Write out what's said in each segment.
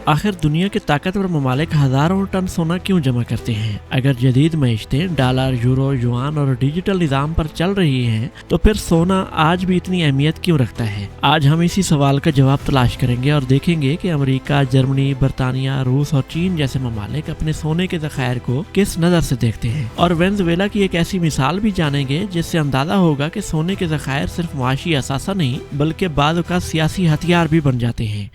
آخر دنیا کے طاقتور ممالک ہزاروں ٹن سونا کیوں جمع کرتے ہیں؟ اگر جدید معیشتیں ڈالر، یورو، یوان اور ڈیجیٹل نظام پر چل رہی ہیں تو پھر سونا آج بھی اتنی اہمیت کیوں رکھتا ہے؟ آج ہم اسی سوال کا جواب تلاش کریں گے اور دیکھیں گے کہ امریکہ، جرمنی، برطانیہ، روس اور چین جیسے ممالک اپنے سونے کے ذخائر کو کس نظر سے دیکھتے ہیں، اور وینزویلا کی ایک ایسی مثال بھی جانیں گے جس سے اندازہ ہوگا کہ سونے کے ذخائر صرف معاشی اثاثہ نہیں بلکہ بعض اوقات سیاسی ہتھیار بھی بن جاتے ہیں۔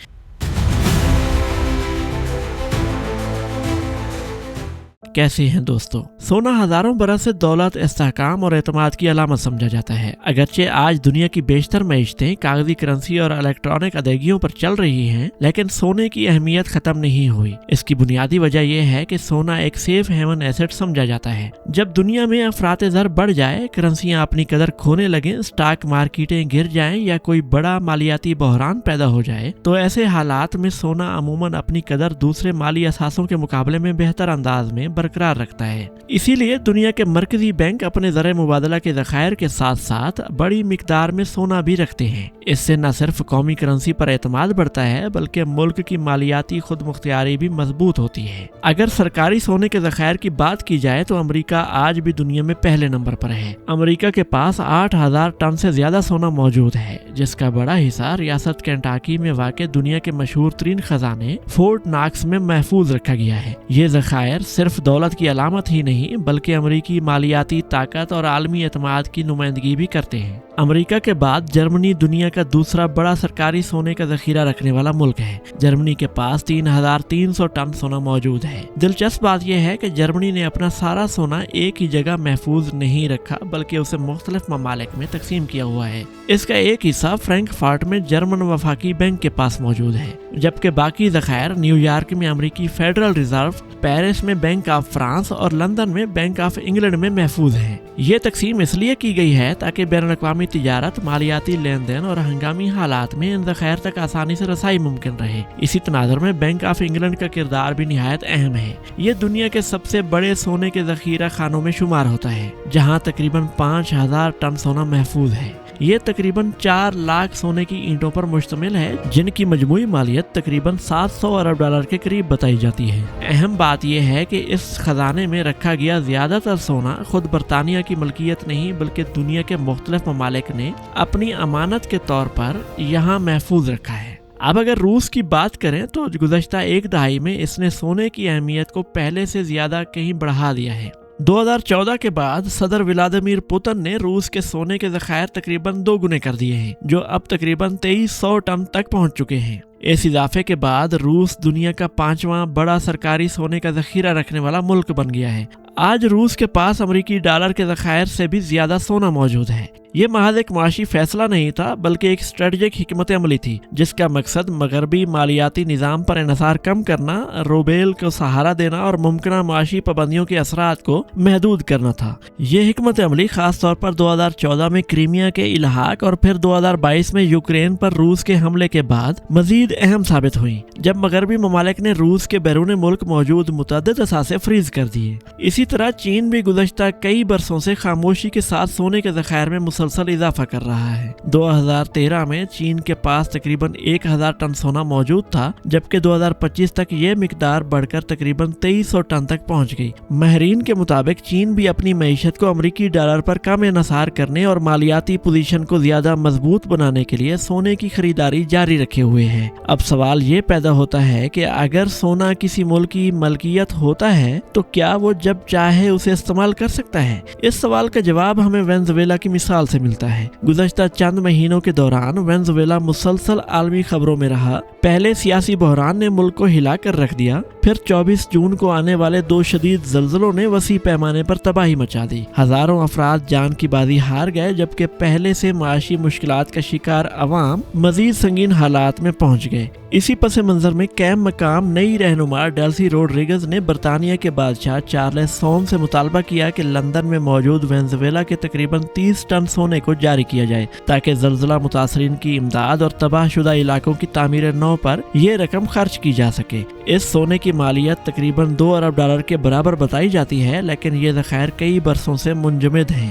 کیسے ہیں دوستو؟ سونا ہزاروں برس سے دولت، استحکام اور اعتماد کی علامت سمجھا جاتا ہے۔ اگرچہ آج دنیا کی بیشتر معیشتیں کاغذی کرنسی اور الیکٹرانک ادائیگیوں پر چل رہی ہیں، لیکن سونے کی اہمیت ختم نہیں ہوئی۔ اس کی بنیادی وجہ یہ ہے کہ سونا ایک سیف ہیون ایسٹ سمجھا جاتا ہے۔ جب دنیا میں افراط زر بڑھ جائے، کرنسیاں اپنی قدر کھونے لگیں، اسٹاک مارکیٹیں گر جائیں یا کوئی بڑا مالیاتی بحران پیدا ہو جائے تو ایسے حالات میں سونا عموماً اپنی قدر دوسرے مالی اثاثوں کے مقابلے میں بہتر انداز میں برقرار رکھتا ہے۔ اسی لیے دنیا کے مرکزی بینک اپنے زر مبادلہ کے ذخائر کے ساتھ ساتھ بڑی مقدار میں سونا بھی رکھتے ہیں۔ اس سے نہ صرف قومی کرنسی پر اعتماد بڑھتا ہے بلکہ ملک کی مالیاتی خود مختاری بھی مضبوط ہوتی ہے۔ اگر سرکاری سونے کے ذخائر کی بات کی جائے تو امریکہ آج بھی دنیا میں پہلے نمبر پر ہے۔ امریکہ کے پاس 8,000 ٹن سے زیادہ سونا موجود ہے، جس کا بڑا حصہ ریاست کینٹاکی میں واقع دنیا کے مشہور ترین خزانے فورٹ ناکس میں محفوظ رکھا گیا ہے۔ یہ ذخائر صرف دولت کی علامت ہی نہیں بلکہ امریکی مالیاتی طاقت اور عالمی اعتماد کی نمائندگی بھی کرتے ہیں۔ امریکہ کے بعد جرمنی دنیا کا دوسرا بڑا سرکاری سونے کا ذخیرہ رکھنے والا ملک ہے۔ جرمنی کے پاس 3,300 ٹن سونا موجود ہے۔ دلچسپ بات یہ ہے کہ جرمنی نے اپنا سارا سونا ایک ہی جگہ محفوظ نہیں رکھا بلکہ اسے مختلف ممالک میں تقسیم کیا ہوا ہے۔ اس کا ایک حصہ فرینکفرٹ میں جرمن وفاقی بینک کے پاس موجود ہے، جبکہ باقی ذخائر نیو یارک میں امریکی فیڈرل ریزرو، پیرس میں بینک آف فرانس اور لندن میں بینک آف انگلینڈ میں محفوظ ہیں۔ یہ تقسیم اس لیے کی گئی ہے تاکہ بین الاقوامی تجارت، مالیاتی لین دین اور ہنگامی حالات میں ان ذخائر تک آسانی سے رسائی ممکن رہے۔ اسی تناظر میں بینک آف انگلینڈ کا کردار بھی نہایت اہم ہے۔ یہ دنیا کے سب سے بڑے سونے کے ذخیرہ خانوں میں شمار ہوتا ہے، جہاں تقریباً 5,000 ٹن سونا محفوظ ہے۔ یہ تقریباً 4 لاکھ سونے کی اینٹوں پر مشتمل ہے، جن کی مجموعی مالیت تقریباً 700 ارب ڈالر کے قریب بتائی جاتی ہے۔ اہم بات یہ ہے کہ اس خزانے میں رکھا گیا زیادہ تر سونا خود برطانیہ کی ملکیت نہیں بلکہ دنیا کے مختلف ممالک نے اپنی امانت کے طور پر یہاں محفوظ رکھا ہے۔ اب اگر روس کی بات کریں تو گزشتہ ایک دہائی میں اس نے سونے کی اہمیت کو پہلے سے زیادہ کہیں بڑھا دیا ہے۔ 2014 کے بعد صدر ولادیمیر پوتن نے روس کے سونے کے ذخائر تقریباً 2 گنے کر دیے ہیں، جو اب تقریباً 2300 ٹن تک پہنچ چکے ہیں۔ اس اضافے کے بعد روس دنیا کا 5واں بڑا سرکاری سونے کا ذخیرہ رکھنے والا ملک بن گیا ہے۔ آج روس کے پاس امریکی ڈالر کے ذخائر سے بھی زیادہ سونا موجود ہے۔ یہ محض ایک معاشی فیصلہ نہیں تھا بلکہ ایک اسٹریٹجک حکمت عملی تھی، جس کا مقصد مغربی مالیاتی نظام پر انحصار کم کرنا، روبیل کو سہارا دینا اور ممکنہ معاشی پابندیوں کے اثرات کو محدود کرنا تھا۔ یہ حکمت عملی خاص طور پر 2014 میں کریمیا کے الحاق اور پھر 2022 میں یوکرین پر روس کے حملے کے بعد مزید اہم ثابت ہوئی، جب مغربی ممالک نے روس کے بیرون ملک موجود متعدد اثاثے فریز کر دیے۔ اسی طرح چین بھی گزشتہ کئی برسوں سے خاموشی کے ساتھ سونے کے ذخائر میں مسلسل اضافہ کر رہا ہے۔ 2013 میں چین کے پاس تقریباً 1,000 ٹن سونا موجود تھا، جبکہ 2025 تک یہ مقدار بڑھ کر تقریباً 2300 ٹن تک پہنچ گئی۔ ماہرین کے مطابق چین بھی اپنی معیشت کو امریکی ڈالر پر کم انحصار کرنے اور مالیاتی پوزیشن کو زیادہ مضبوط بنانے کے لیے سونے کی خریداری جاری رکھے ہوئے ہے۔ اب سوال یہ پیدا ہوتا ہے کہ اگر سونا کسی ملک کی ملکیت ہوتا ہے تو کیا وہ جب چاہے اسے استعمال کر سکتا ہے؟ اس سوال کا جواب ہمیں وینزویلا کی مثال سے ملتا ہے۔ گزشتہ چند مہینوں کے دوران وینزویلا مسلسل عالمی خبروں میں رہا۔ پہلے سیاسی بحران نے ملک کو ہلا کر رکھ دیا، پھر 24 جون کو آنے والے 2 شدید زلزلوں نے وسیع پیمانے پر تباہی مچا دی۔ ہزاروں افراد جان کی بازی ہار گئے، جبکہ پہلے سے معاشی مشکلات کا شکار عوام مزید سنگین حالات میں پہنچ گئے۔ اسی پس منظر میں قائم مقام نئی رہنما ڈیلسی روڈریگز نے برطانیہ کے بادشاہ چارلس سوم سے مطالبہ کیا کہ لندن میں موجود وینزویلا کے تقریباً 30 ٹن سونے کو جاری کیا جائے تاکہ زلزلہ متاثرین کی امداد اور تباہ شدہ علاقوں کی تعمیر نو پر یہ رقم خرچ کی جا سکے۔ اس سونے کی مالیت تقریباً 2 ارب ڈالر کے برابر بتائی جاتی ہے، لیکن یہ ذخائر کئی برسوں سے منجمد ہیں۔